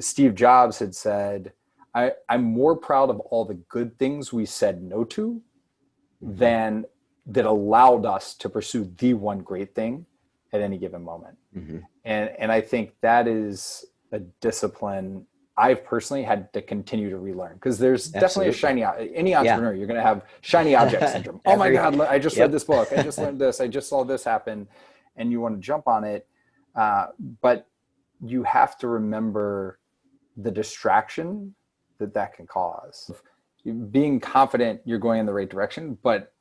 Steve Jobs had said, I'm more proud of all the good things we said no to than that allowed us to pursue the one great thing at any given moment. And I think that is a discipline I've personally had to continue to relearn, because there's definitely a shiny, any entrepreneur, you're going to have shiny object syndrome. Oh my God, I just read this book. I just learned this. I just saw this happen. And you want to jump on it. But you have to remember the distraction that can cause. Being confident you're going in the right direction, but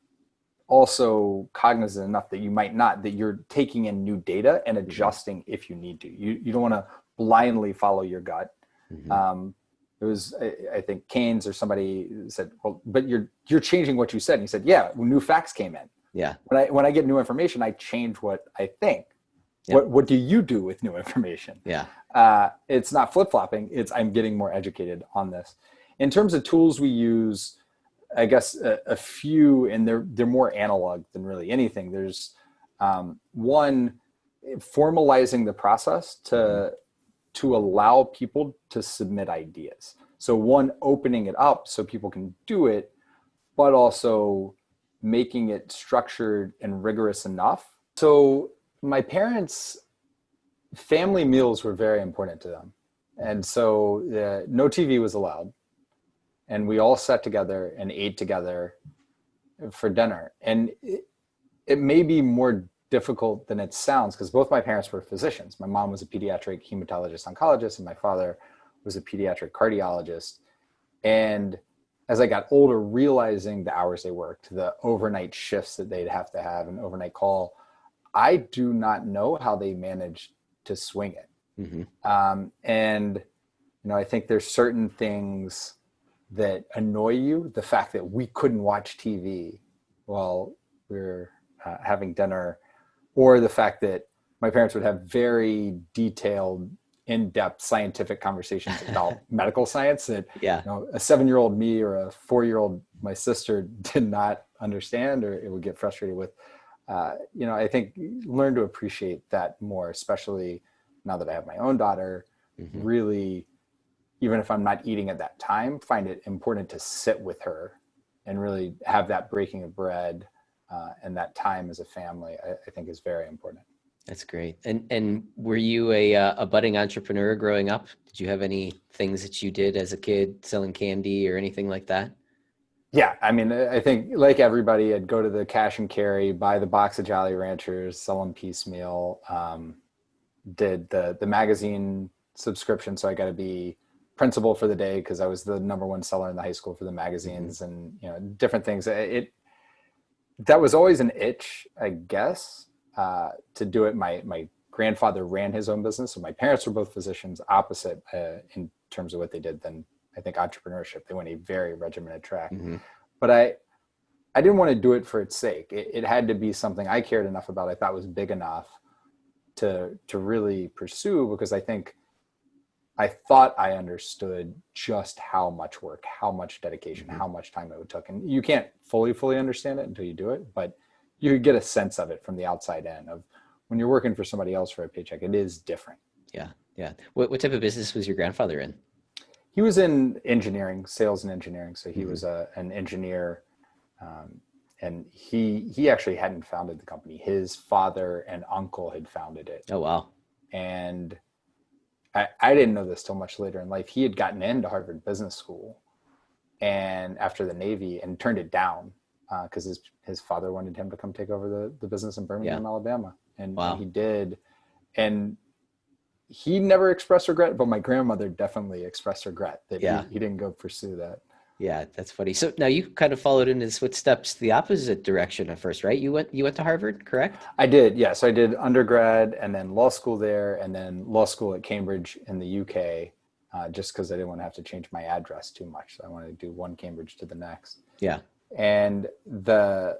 also cognizant enough that you might not, that you're taking in new data and adjusting if you need to. You don't want to blindly follow your gut. It was, I think Keynes or somebody said, well, but you're changing what you said. And he said, yeah, new facts came in. Yeah. When I get new information, I change what I think. What do you do with new information? Yeah. It's not flip-flopping. It's I'm getting more educated on this. In terms of tools we use, I guess a few, and they're more analog than really anything. There's one, formalizing the process to allow people to submit ideas. So one, opening it up so people can do it, but also making it structured and rigorous enough. So my parents' family meals were very important to them. And so no TV was allowed. And we all sat together and ate together for dinner. And it may be more difficult than it sounds, because both my parents were physicians. My mom was a pediatric hematologist oncologist, and my father was a pediatric cardiologist. And as I got older, realizing the hours they worked, the overnight shifts that they'd have to have, an overnight call, I do not know how they managed to swing it. And, I think there's certain things that annoy you. The fact that we couldn't watch TV while we were having dinner, or the fact that my parents would have very detailed, in-depth scientific conversations about medical science that a 7-year-old me or a 4-year-old my sister did not understand, or it would get frustrated with. I think learn to appreciate that more, especially now that I have my own daughter. Really, even if I'm not eating at that time, find it important to sit with her and really have that breaking of bread and that time as a family. I think is very important. That's great. And were you a budding entrepreneur growing up? Did you have any things that you did as a kid, selling candy or anything like that? Yeah, I mean, I think like everybody, I'd go to the cash and carry, buy the box of Jolly Ranchers, sell them piecemeal. Did the magazine subscription, so I got to be principal for the day because I was the #1 seller in the high school for the magazines, and different things. That was always an itch, I guess, to do it. My grandfather ran his own business, so my parents were both physicians, opposite in terms of what they did than I think entrepreneurship. They went a very regimented track, but I didn't want to do it for its sake. It had to be something I cared enough about, I thought was big enough to really pursue, because I thought I understood just how much work, how much dedication, how much time it would take. And you can't fully understand it until you do it, but you get a sense of it from the outside in of when you're working for somebody else for a paycheck, it is different. Yeah. Yeah. What type of business was your grandfather in? He was in engineering, sales and engineering. So he was an engineer, and he actually hadn't founded the company. His father and uncle had founded it. Oh, wow. And I didn't know this till much later in life. He had gotten into Harvard Business School and after the Navy, and turned it down because his father wanted him to come take over the business in Birmingham, Alabama. And he did. And he never expressed regret, but my grandmother definitely expressed regret that he didn't go pursue that. Yeah, that's funny. So now you kind of followed in his footsteps the opposite direction at first, right? You went to Harvard, correct? I did, yeah. So I did undergrad and then law school there, and then law school at Cambridge in the UK, just because I didn't want to have to change my address too much. So I wanted to do one Cambridge to the next. Yeah. And I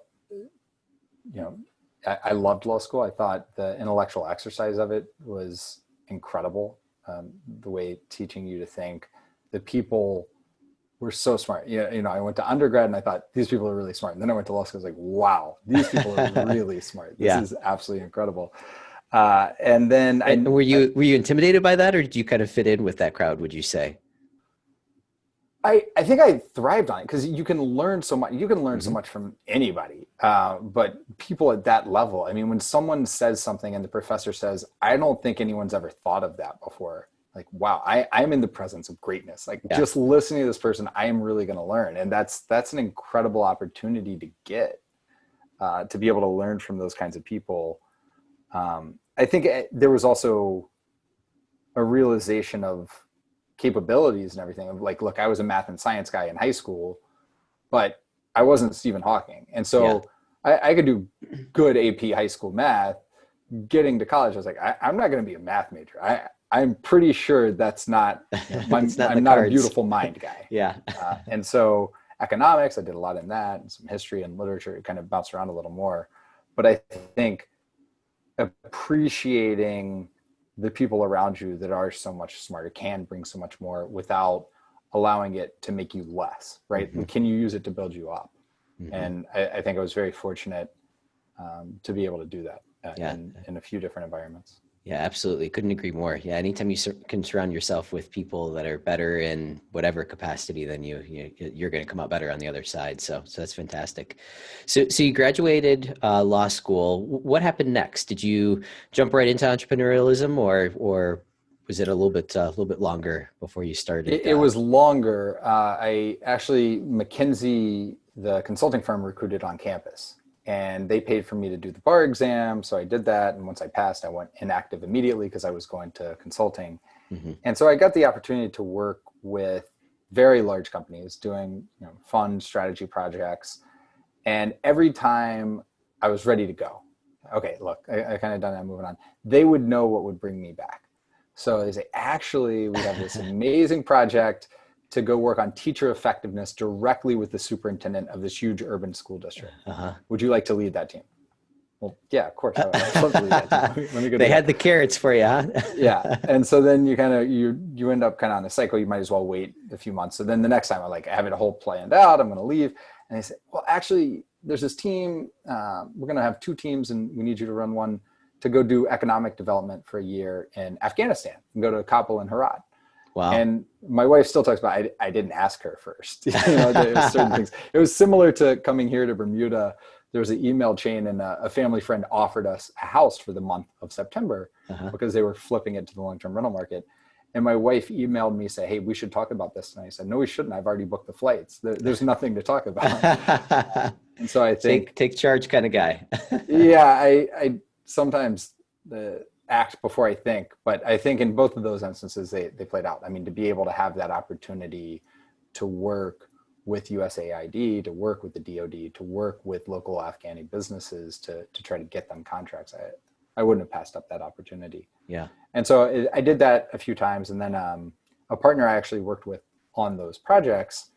loved law school. I thought the intellectual exercise of it was incredible. The way teaching you to think, the people were so smart. I went to undergrad and I thought these people are really smart. And then I went to law school. I was like, wow, these people are really smart. This is absolutely incredible. And then And were you intimidated by that, or did you kind of fit in with that crowd, would you say? I think I thrived on it because you can learn so much. You can learn so Hmm. much from anybody, but people at that level. I mean, when someone says something and the professor says, "I don't think anyone's ever thought of that before." Like, wow, I'm in the presence of greatness. Like, Yeah. just listening to this person, I am really going to learn, and that's an incredible opportunity to get to be able to learn from those kinds of people. I think there was also a realization of capabilities and everything of like, look, I was a math and science guy in high school, but I wasn't Stephen Hawking. And Yeah. so I could do good AP high school math. Getting to college, I was like, I'm not going to be a math major. I'm pretty sure that's not, It's not in the I'm not a cards. beautiful mind guy. Yeah. And so economics, I did a lot in that, and some history and literature. It kind of bounced around a little more. But I think appreciating the people around you that are so much smarter can bring so much more without allowing it to make you less, right? Hmm. Can you use it to build you up? Hmm. And I think I was very fortunate to be able to do that Yeah. in a few different environments. Yeah, absolutely. Couldn't agree more. Yeah, anytime you can surround yourself with people that are better in whatever capacity than you're going to come out better on the other side. So that's fantastic. So you graduated law school. What happened next? Did you jump right into entrepreneurialism, or was it a little bit longer before you started? It was longer. I actually, McKinsey, the consulting firm, recruited on campus, and they paid for me to do the bar exam. So I did that. And once I passed, I went inactive immediately because I was going to consulting. Hmm. And so I got the opportunity to work with very large companies doing fun strategy projects. And every time I was ready to go, okay, look, I kind of done that, moving on, they would know what would bring me back. So they say, actually, we have this amazing project to go work on teacher effectiveness directly with the superintendent of this huge urban school district. Uh-huh. Would you like to lead that team? Well, yeah, of course. I'd love to lead that team. Let me go They do had that. the carrots for you, huh? Yeah. And so then you end up kind of on a cycle. You might as well wait a few months. So then the next time I have it a whole planned out, I'm going to leave. And they say, well, actually, there's this team. We're going to have two teams, and we need you to run one to go do economic development for a year in Afghanistan and go to Kabul and Herat. Wow. And my wife still talks about, I didn't ask her first. There was certain things. It was similar to coming here to Bermuda. There was an email chain, and a family friend offered us a house for the month of September Uh-huh. because they were flipping it to the long-term rental market. And my wife emailed me, say, hey, we should talk about this. And I said, no, we shouldn't. I've already booked the flights. There's nothing to talk about. And so I think, Take charge kind of guy. yeah, I sometimes act before I think, but I think in both of those instances, they played out. I mean, to be able to have that opportunity to work with USAID, to work with the DoD, to work with local Afghani businesses to try to get them contracts, I wouldn't have passed up that opportunity. Yeah. And so I did that a few times. And then a partner I actually worked with on those projects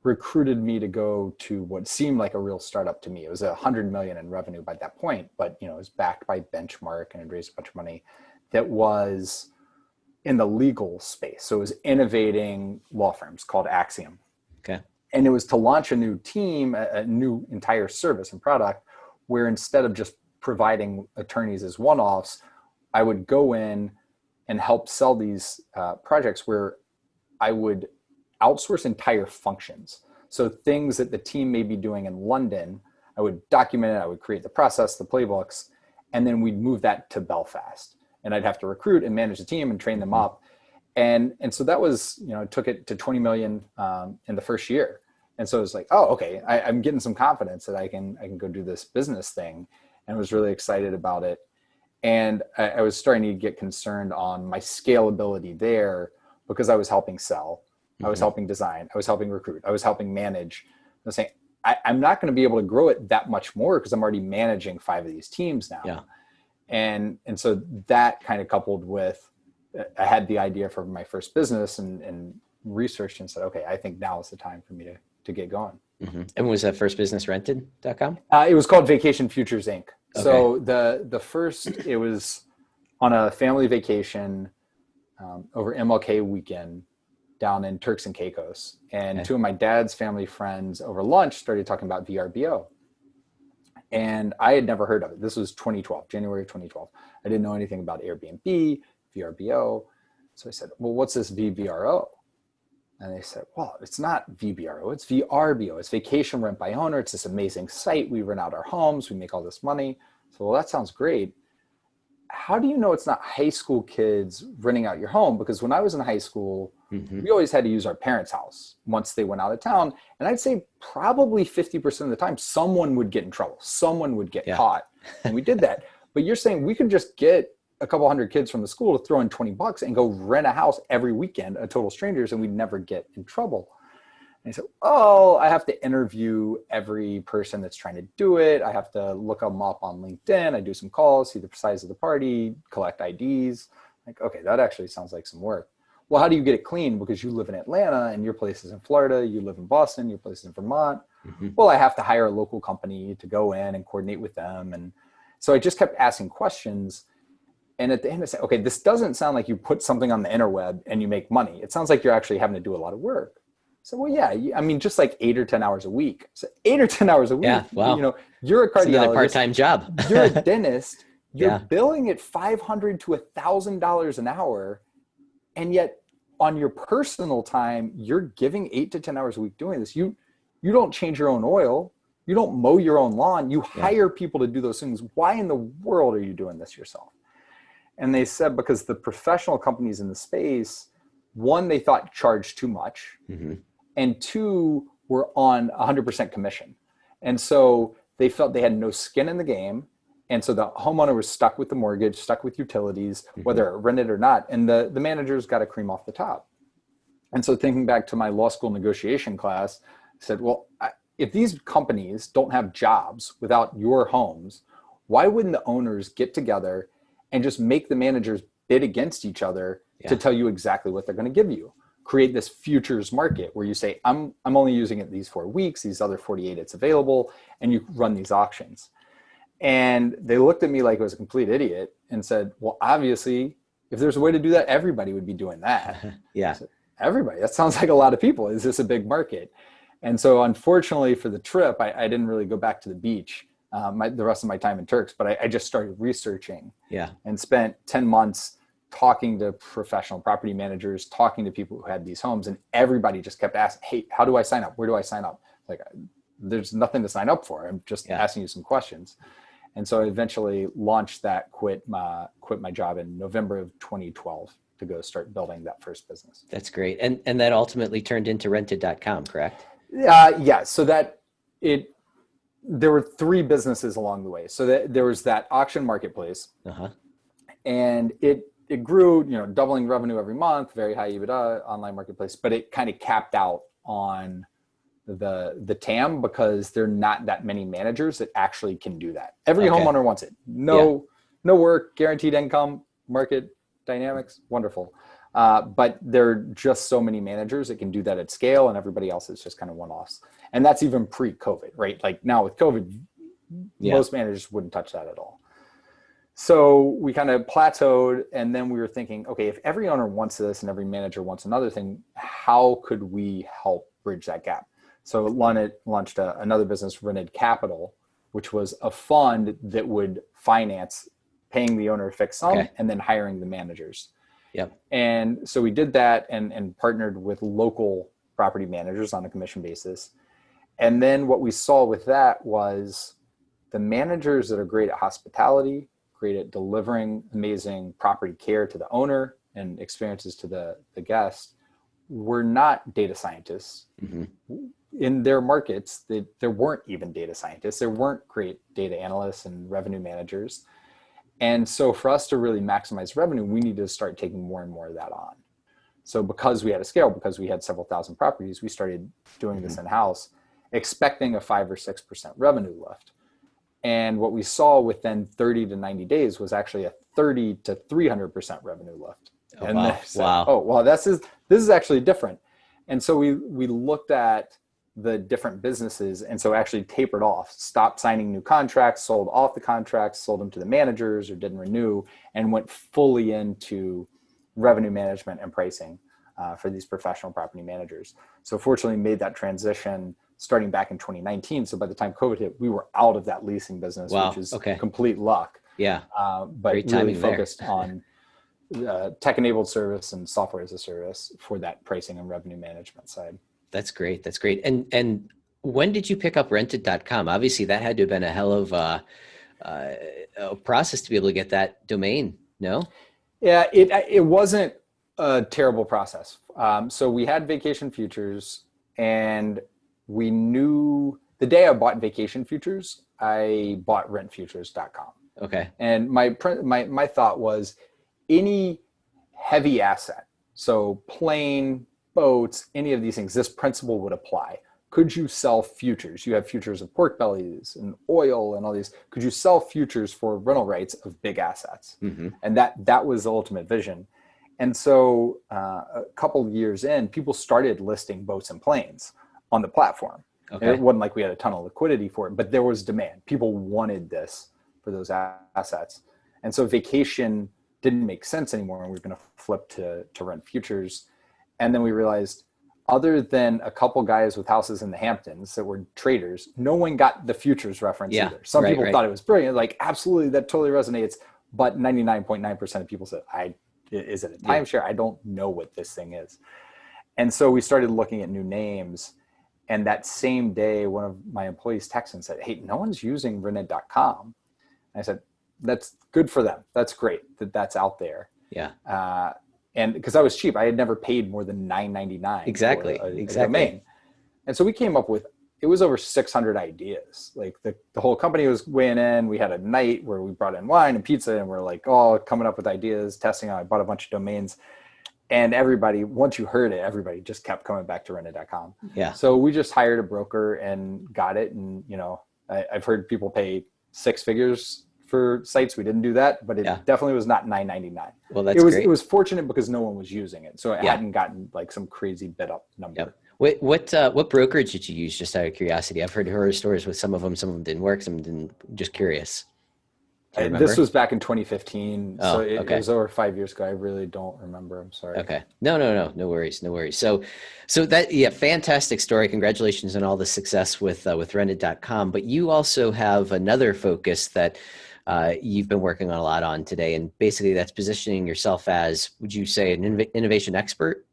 recruited me to go to what seemed like a real startup to me. It was $100 million in revenue by that point, but it was backed by Benchmark and had raised a bunch of money. That was in the legal space. So it was innovating law firms called Axiom. Okay. And it was to launch a new team, a new entire service and product, where instead of just providing attorneys as one-offs, I would go in and help sell these projects where I would outsource entire functions. So things that the team may be doing in London, I would document it, I would create the process, the playbooks, and then we'd move that to Belfast. And I'd have to recruit and manage the team and train them up. And so that was, it took it to 20 million in the first year. And so it was like, oh, okay, I'm getting some confidence that I can go do this business thing, and was really excited about it. And I was starting to get concerned on my scalability there because I was helping sell, I was helping design, I was helping recruit, I was helping manage. I was saying, I'm not going to be able to grow it that much more because I'm already managing 5 of these teams now. Yeah. And so that kind of coupled with, I had the idea for my first business and researched and said, okay, I think now is the time for me to get going. Mm-hmm. And was that first business rented.com? It was called Vacation Futures Inc. Okay. So the first, it was on a family vacation over MLK weekend down in Turks and Caicos. And Okay. 2 of my dad's family friends over lunch started talking about VRBO. And I had never heard of it. This was 2012, January of 2012. I didn't know anything about Airbnb, VRBO. So I said, well, what's this VBRO? And they said, well, it's not VBRO, it's VRBO. It's vacation rent by owner. It's this amazing site. We rent out our homes. We make all this money. So, well, that sounds great. How do you know it's not high school kids renting out your home? Because when I was in high school, we always had to use our parents' house once they went out of town. And I'd say probably 50% of the time, someone would get in trouble. Someone would get caught. And we did that. But you're saying we could just get a couple hundred kids from the school to throw in $20 and go rent a house every weekend, a total strangers, and we'd never get in trouble. And I said, oh, I have to interview every person that's trying to do it. I have to look them up on LinkedIn. I do some calls, see the size of the party, collect IDs. Like, okay, that actually sounds like some work. Well, how do you get it clean? Because you live in Atlanta and your place is in Florida. You live in Boston, your place is in Vermont. Well, I have to hire a local company to go in and coordinate with them. And so I just kept asking questions. And at the end I said, okay, this doesn't sound like you put something on the interweb and you make money. It sounds like you're actually having to do a lot of work. So, well, yeah, I mean, just like 8 or 10 hours a week. So 8 or 10 hours a week, Yeah, wow. You know, you're a cardiologist. It's another part-time job. You're a dentist. You're billing at $500 to $1,000 an hour. And yet on your personal time, you're giving 8 to 10 hours a week doing this. You don't change your own oil. You don't mow your own lawn. You hire people to do those things. Why in the world are you doing this yourself? And they said, because the professional companies in the space, one, they thought charged too much. And two, were on 100% commission. And so they felt they had no skin in the game. And so the homeowner was stuck with the mortgage, stuck with utilities, whether it rented or not. And the managers got a cream off the top. And so thinking back to my law school negotiation class, I said, well, if these companies don't have jobs without your homes, why wouldn't the owners get together and just make the managers bid against each other to tell you exactly what they're going to give you? Create this futures market where you say, I'm only using it these 4 weeks, these other 48 it's available, and you run these auctions. And they looked at me like I was a complete idiot and said, well, obviously, if there's a way to do that, everybody would be doing that. I said, everybody? That sounds like a lot of people. Is this a big market? And so unfortunately for the trip, I didn't really go back to the beach the rest of my time in Turks, but I just started researching and spent 10 months talking to professional property managers, talking to people who had these homes, and everybody just kept asking, hey, how do I sign up? Where do I sign up? Like, there's nothing to sign up for. I'm just asking you some questions. And so I eventually launched that, quit my job in November of 2012 to go start building that first business. That's great. And that ultimately turned into rented.com, correct? Yeah. So there were 3 businesses along the way. So there was that auction marketplace, and it grew, doubling revenue every month, very high EBITDA online marketplace, but it kind of capped out on the TAM because there are not that many managers that actually can do that. Every homeowner wants it. No work, guaranteed income, market dynamics, wonderful. But there are just so many managers that can do that at scale, and everybody else is just kind of one-offs. And that's even pre-COVID, right? Like now with COVID, most managers wouldn't touch that at all. So we kind of plateaued, and then we were thinking, okay, if every owner wants this and every manager wants another thing, how could we help bridge that gap? So launched another business, Rented Capital, which was a fund that would finance paying the owner a fixed sum and then hiring the managers. And so we did that and partnered with local property managers on a commission basis. And then what we saw with that was the managers that are great at hospitality, great at delivering amazing property care to the owner and experiences to the guest, were not data scientists. In their markets, there weren't even data scientists. There weren't great data analysts and revenue managers. And so for us to really maximize revenue, we needed to start taking more and more of that on. So because we had a scale, because we had several thousand properties, we started doing this in-house, expecting a 5 or 6% revenue lift. And what we saw within 30 to 90 days was actually a 30 to 300% revenue lift. This is actually different. And so we looked at the different businesses, and so actually tapered off, stopped signing new contracts, sold off the contracts, sold them to the managers or didn't renew, and went fully into revenue management and pricing for these professional property managers. So fortunately made that transition, starting back in 2019. So by the time COVID hit, we were out of that leasing business, Wow. which is Okay. complete luck. Yeah. But Great really timing there. focused on tech-enabled service and software as a service for that pricing and revenue management side. That's great. That's great. And when did you pick up rented.com? Obviously that had to have been a hell of a process to be able to get that domain. No? Yeah, it wasn't a terrible process. So we had Vacation Futures, and we knew the day I bought Vacation Futures, I bought rentfutures.com. Okay. And my thought was, any heavy asset, so plane, boats, any of these things, this principle would apply. Could you sell futures? You have futures of pork bellies and oil and all these. Could you sell futures for rental rights of big assets? Mm-hmm. And that was the ultimate vision. And so a couple of years in, people started listing boats and planes on the platform. Okay. And it wasn't like we had a ton of liquidity for it, but there was demand. People wanted this for those assets. And so vacation didn't make sense anymore, and we were going to flip to rent futures. And then we realized, other than a couple guys with houses in the Hamptons that were traders, no one got the futures reference either. Some people thought it was brilliant, like, absolutely, that totally resonates. But 99.9% of people said, is it a timeshare? I don't know what this thing is. And so we started looking at new names. And that same day, one of my employees texted and said, hey, no one's using rented.com. I said, that's good for them. That's great that that's out there. Yeah. And because I was cheap, I had never paid more than $9.99 exactly. for a domain. And so we came up with, it was over 600 ideas. Like the whole company was weighing in. We had a night where we brought in wine and pizza, and we're like, coming up with ideas, testing out. I bought a bunch of domains. And everybody, once you heard it, everybody just kept coming back to rented.com. Yeah. So we just hired a broker and got it. And, I've heard people pay 6 figures for sites. We didn't do that, but it definitely was not $9.99. Well, that's great. It was fortunate because no one was using it. So it hadn't gotten like some crazy bid up number. Yep. What brokerage did you use, just out of curiosity? I've heard horror stories with some of them didn't work, some didn't. Just curious. This was back in 2015. Oh, so it okay. was over 5 years ago. I really don't remember. I'm sorry. Okay. No worries. So that, fantastic story. Congratulations on all the success with rented.com. But you also have another focus that you've been working on a lot on today. And basically that's positioning yourself as, would you say, an innovation expert?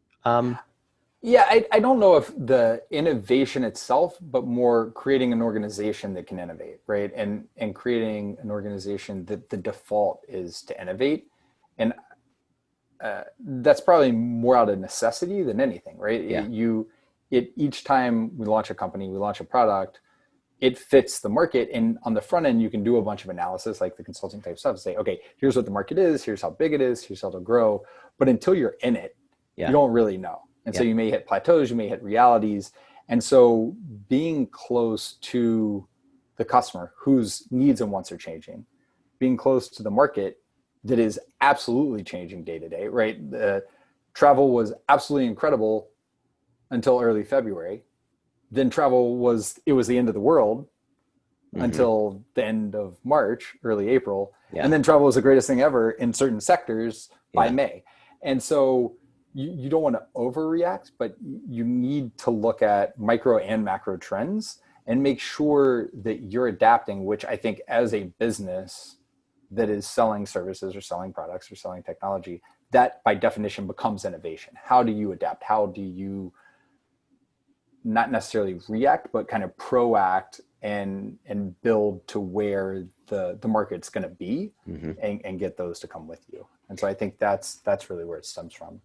Yeah, I don't know if the innovation itself, but more creating an organization that can innovate, right? And creating an organization that the default is to innovate. And that's probably more out of necessity than anything, right? Yeah. Each time we launch a company, we launch a product, it fits the market. And on the front end, you can do a bunch of analysis, like the consulting type stuff, say, okay, here's what the market is, here's how big it is, here's how it'll grow. But until you're in it, you don't really know. And so you may hit plateaus, you may hit realities. And so being close to the customer whose needs and wants are changing, being close to the market that is absolutely changing day to day, right? The travel was absolutely incredible until early February. Then it was the end of the world until the end of March, early April. Yeah. And then travel was the greatest thing ever in certain sectors by May. And so you don't want to overreact, but you need to look at micro and macro trends and make sure that you're adapting, which I think as a business that is selling services or selling products or selling technology, that by definition becomes innovation. How do you adapt? How do you not necessarily react, but kind of proact and build to where the market's going to be and get those to come with you? And so I think that's really where it stems from.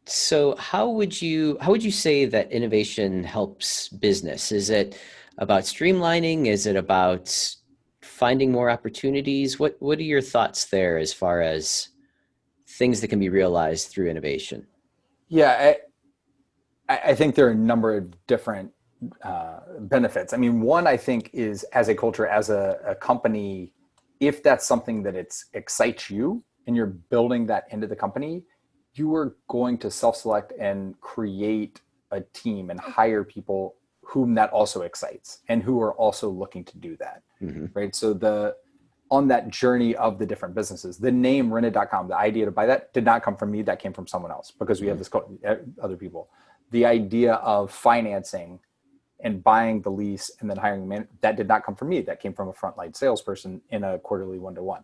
So how would you say that innovation helps business? Is it about streamlining? Is it about finding more opportunities? What are your thoughts there as far as things that can be realized through innovation? Yeah, I think there are a number of different benefits. I mean, one I think is as a culture, as a company, if that's something that excites you and you're building that into the company, you are going to self-select and create a team and hire people whom that also excites and who are also looking to do that, right? So on that journey of the different businesses, the name rented.com, the idea to buy that did not come from me. That came from someone else because we have this other people. The idea of financing and buying the lease and then hiring a man, that did not come from me. That came from a frontline salesperson in a quarterly one-to-one.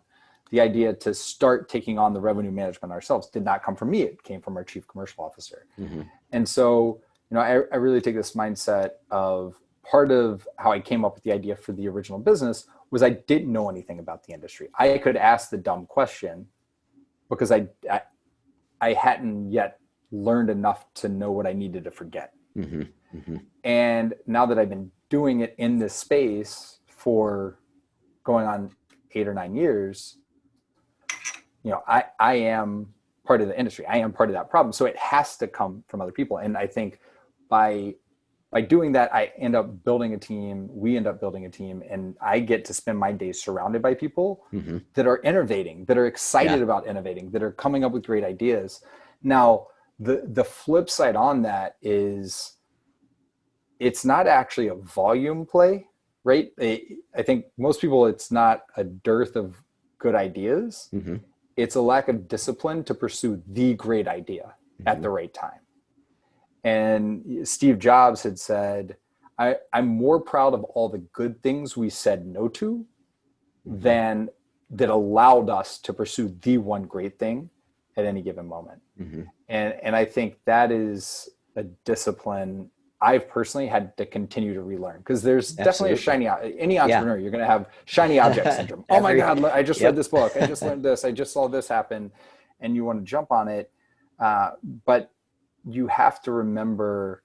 The idea to start taking on the revenue management ourselves did not come from me. It came from our chief commercial officer. Mm-hmm. And so, I really take this mindset of part of how I came up with the idea for the original business was I didn't know anything about the industry. I could ask the dumb question because I hadn't yet learned enough to know what I needed to forget. Mm-hmm. Mm-hmm. And now that I've been doing it in this space for going on 8 or 9 years, I am part of the industry. I am part of that problem. So it has to come from other people. And I think by doing that, I end up building a team. We end up building a team, and I get to spend my days surrounded by people Mm-hmm. that are innovating, that are excited Yeah. about innovating, that are coming up with great ideas. Now, the flip side on that is it's not actually a volume play, right? I think most people, it's not a dearth of good ideas. Mm-hmm. It's a lack of discipline to pursue the great idea at the right time. And Steve Jobs had said, I'm more proud of all the good things we said no to than that allowed us to pursue the one great thing at any given moment. Mm-hmm. And I think that is a discipline I've personally had to continue to relearn, because there's definitely a shiny, any entrepreneur, you're going to have shiny object syndrome. Oh my God, I just read this book. I just learned this. I just saw this happen. And you want to jump on it. But you have to remember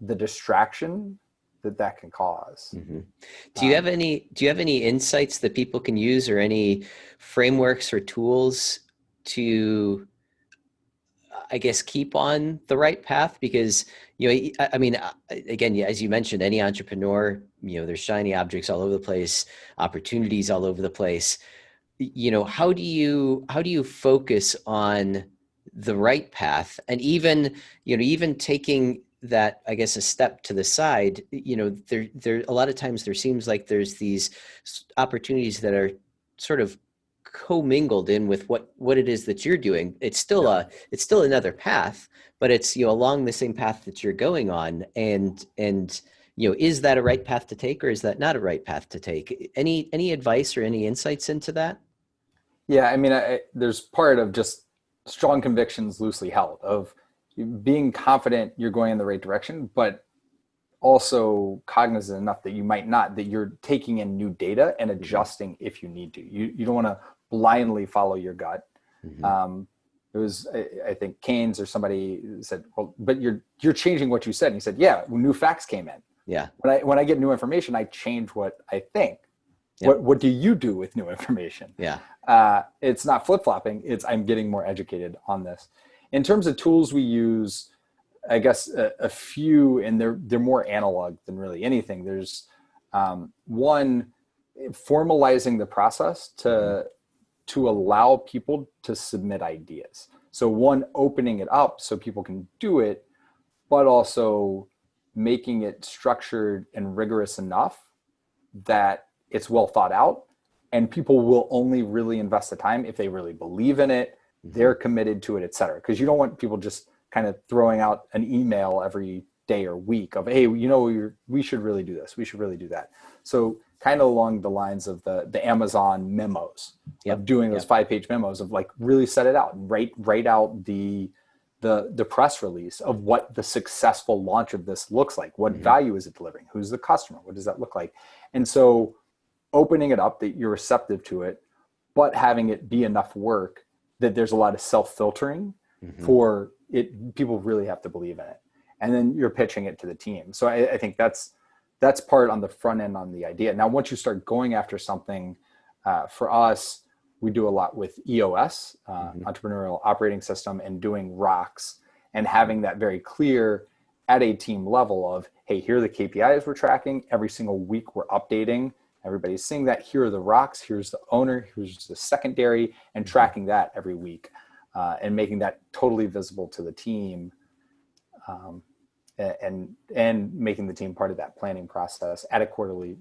the distraction that can cause. Mm-hmm. Do you have any insights that people can use, or any frameworks or tools to, I guess, keep on the right path? Because, I mean, again, as you mentioned, any entrepreneur, there's shiny objects all over the place, opportunities all over the place. How do you focus on the right path? And even taking that, I guess, a step to the side, there a lot of times there seems like there's these opportunities that are sort of commingled in with what it is that you're doing. It's still it's still another path, but it's, along the same path that you're going on. And is that a right path to take, or is that not a right path to take? Any advice or any insights into that? Yeah, I mean, there's part of just strong convictions loosely held, of being confident you're going in the right direction, but also cognizant enough that you might not, that you're taking in new data and adjusting if you need to. You don't want to blindly follow your gut. Mm-hmm. It was, I think Keynes or somebody said, well, but you're changing what you said. And he said, yeah, new facts came in. Yeah. When I get new information, I change what I think. Yep. What do you do with new information? Yeah. It's not flip-flopping. It's I'm getting more educated on this. In terms of tools we use, I guess a few, and they're more analog than really anything. There's one, formalizing the process to allow people to submit ideas. So one, opening it up so people can do it, but also making it structured and rigorous enough that it's well thought out, and people will only really invest the time if they really believe in it, they're committed to it, et cetera. Because you don't want people just kind of throwing out an email every day or week of, hey, we should really do this, we should really do that. So kind of along the lines of the Amazon memos, of doing those 5-page memos, of like really set it out and write out the press release of what the successful launch of this looks like. What value is it delivering? Who's the customer? What does that look like? And so opening it up, that you're receptive to it, but having it be enough work that there's a lot of self-filtering for it. People really have to believe in it. And then you're pitching it to the team. So I think that's part on the front end on the idea. Now, once you start going after something, for us, we do a lot with EOS, Entrepreneurial Operating System, and doing rocks, and having that very clear at a team level of, hey, here are the KPIs we're tracking. Every single week we're updating. Everybody's seeing that. Here are the rocks. Here's the owner. Here's the secondary, and tracking that every week, and making that totally visible to the team, and making the team part of that planning process at a quarterly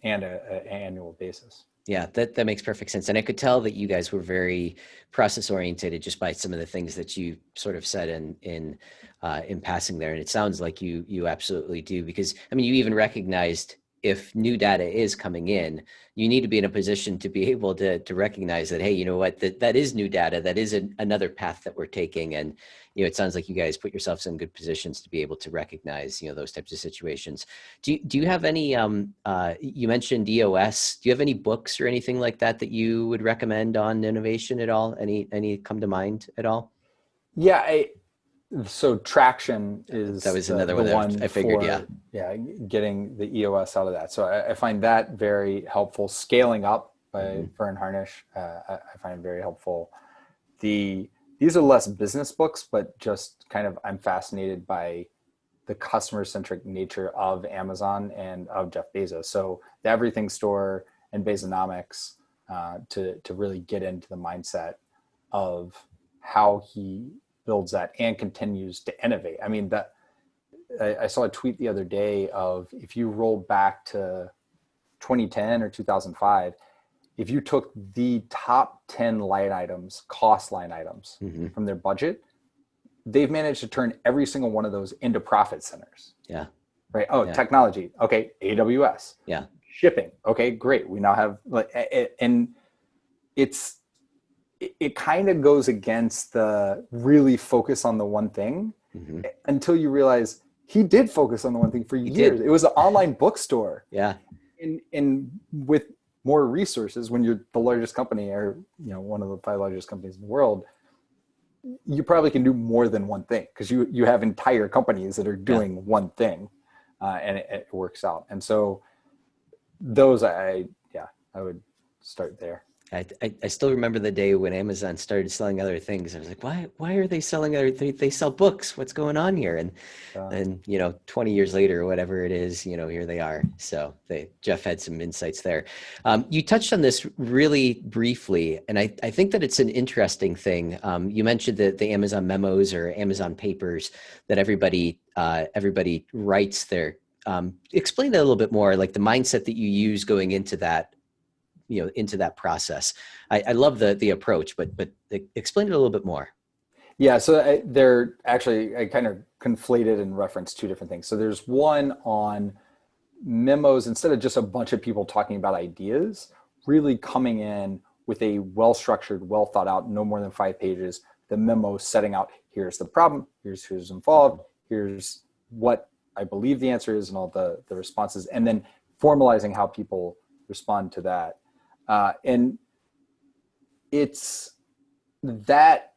and an annual basis. Yeah, that makes perfect sense. And I could tell that you guys were very process oriented just by some of the things that you sort of said in passing there. And it sounds like you absolutely do, because I mean, you even recognized if new data is coming in, you need to be in a position to be able to recognize that, hey, you know what, that is new data, that is another path that we're taking. And, you know, it sounds like you guys put yourselves in good positions to be able to recognize, you know, those types of situations. Do you have any, you mentioned EOS, do you have any books or anything like that that you would recommend on innovation at all? Any come to mind at all? Yeah, so traction That is was the another the one that one I figured, yeah. for getting the EOS out of that. So I find that very helpful. Scaling up by Hmm. Vern Harnish, I find very helpful. These are less business books, but just kind of I'm fascinated by the customer centric nature of Amazon and of Jeff Bezos. So the Everything Store and Bezonomics, to really get into the mindset of how he builds that and continues to innovate. I mean, that I saw a tweet the other day of, if you roll back to 2010 or 2005, if you took the top 10 line items, cost line items Hmm. from their budget, they've managed to turn every single one of those into profit centers. Yeah. Right? Oh, Yeah. technology. Okay, AWS. Yeah. Shipping. Okay, great. We now have and it's it kind of goes against the really focus on the one thing, Hmm. until you realize he did focus on the one thing for He years. did. It was an online bookstore. Yeah. And with more resources, when you're the largest company, or one of the 5 largest companies in the world, you probably can do more than one thing, because you have entire companies that are Yeah. doing one thing, and it works out. And so those I would start there. I still remember the day when Amazon started selling other things. I was like, why are they selling other things? They sell books. What's going on here? uh, And 20 years later or whatever it is, here they are. So Jeff had some insights there. You touched on this really briefly, and I think that it's an interesting thing. You mentioned the Amazon memos or Amazon papers that everybody writes there. Explain that a little bit more, like the mindset that you use going into that, into that process. I love the approach, but explain it a little bit more. yeah, so they're actually, I kind of conflated and referenced 2 different things. So there's one on memos. Instead of just a bunch of people talking about ideas, really coming in with a well-structured, well thought out, no more than 5 pages, the memo setting out, here's the problem, here's who's involved, here's what I believe the answer is, and all the responses, and then formalizing how people respond to that. And it's that,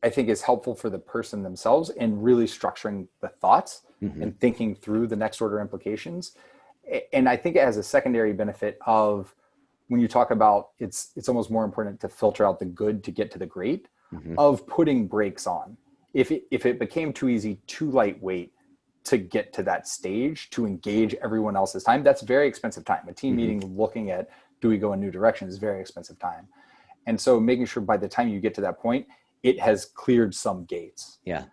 I think, is helpful for the person themselves in really structuring the thoughts Mm-hmm. and thinking through the next order implications. And I think it has a secondary benefit of, when you talk about, it's almost more important to filter out the good to get to the great, Mm-hmm. of putting brakes on. If it became too easy, too lightweight to get to that stage, to engage everyone else's time, that's very expensive time. A team Mm-hmm. meeting looking at, do we go in new directions, is very expensive time. And so making sure by the time you get to that point, it has cleared some gates. Yeah.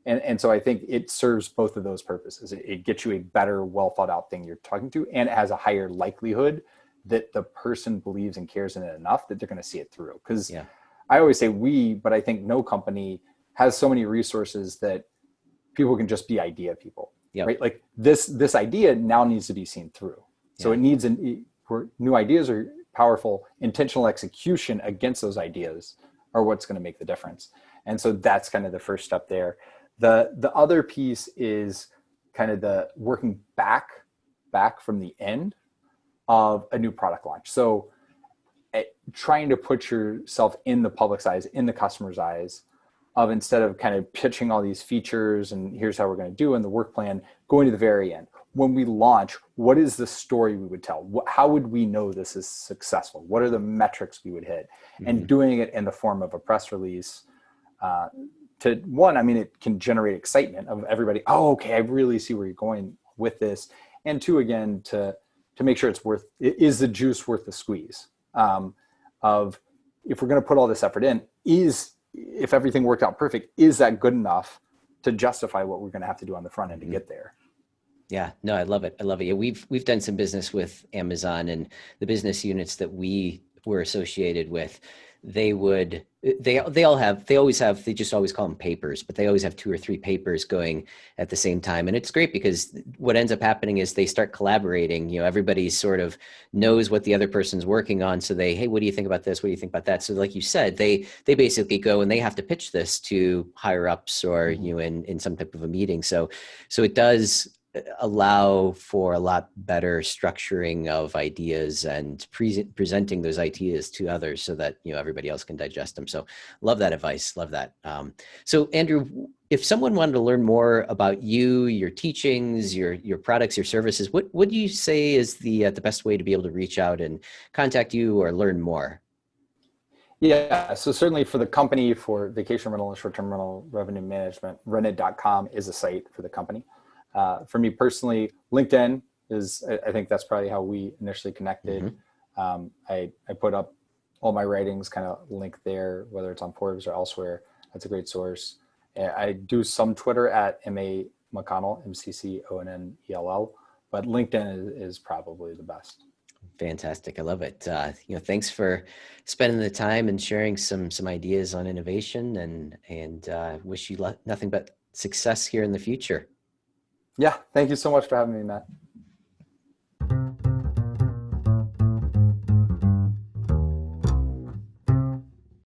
And so I think it serves both of those purposes. It gets you a better, well thought out thing you're talking to, and it has a higher likelihood that the person believes and cares in it enough that they're going to see it through. Because Yeah. I always say we, but I think no company has so many resources that people can just be idea people. Yep. Right? Like this idea now needs to be seen through. So Yeah. it needs new ideas are powerful. Intentional execution against those ideas are what's going to make the difference. And so that's kind of the first step there. The other piece is kind of the working back from the end of a new product launch. So trying to put yourself in the public's eyes, in the customer's eyes, of, instead of kind of pitching all these features and here's how we're going to do in the work plan, going to the very end. When we launch, what is the story we would tell? How would we know this is successful? What are the metrics we would hit? Mm-hmm. And doing it in the form of a press release, to one, I mean, it can generate excitement of everybody. Oh, okay, I really see where you're going with this. And 2, again, to make sure is the juice worth the squeeze? Of, if we're going to put all this effort in, if everything worked out perfect, is that good enough to justify what we're going to have to do on the front end to get there? Yeah, no, I love it. I love it. Yeah, we've done some business with Amazon, and the business units that we were associated with, they always have, they just always call them papers, but they always have two or three papers going at the same time. And it's great because what ends up happening is they start collaborating. Everybody sort of knows what the other person's working on. So hey, what do you think about this? What do you think about that? So like you said, they basically go and they have to pitch this to higher ups or, Mhm. in some type of a meeting. So it does allow for a lot better structuring of ideas and presenting those ideas to others so that everybody else can digest them. So love that advice. Love that. So Andrew, if someone wanted to learn more about you, your teachings, your products, your services, what do you say is the best way to be able to reach out and contact you or learn more? Yeah, so certainly for the company, for vacation rental and short-term rental revenue management, rented.com is a site for the company. For me personally, LinkedIn is, I think that's probably how we initially connected. Mm-hmm. I put up all my writings kind of link there, whether it's on Forbes or elsewhere. That's a great source. I do some Twitter at McConnell, McConnell, but LinkedIn is probably the best. Fantastic. I love it. Thanks for spending the time and sharing some ideas on innovation, and wish you nothing but success here in the future. Yeah, thank you so much for having me, Matt.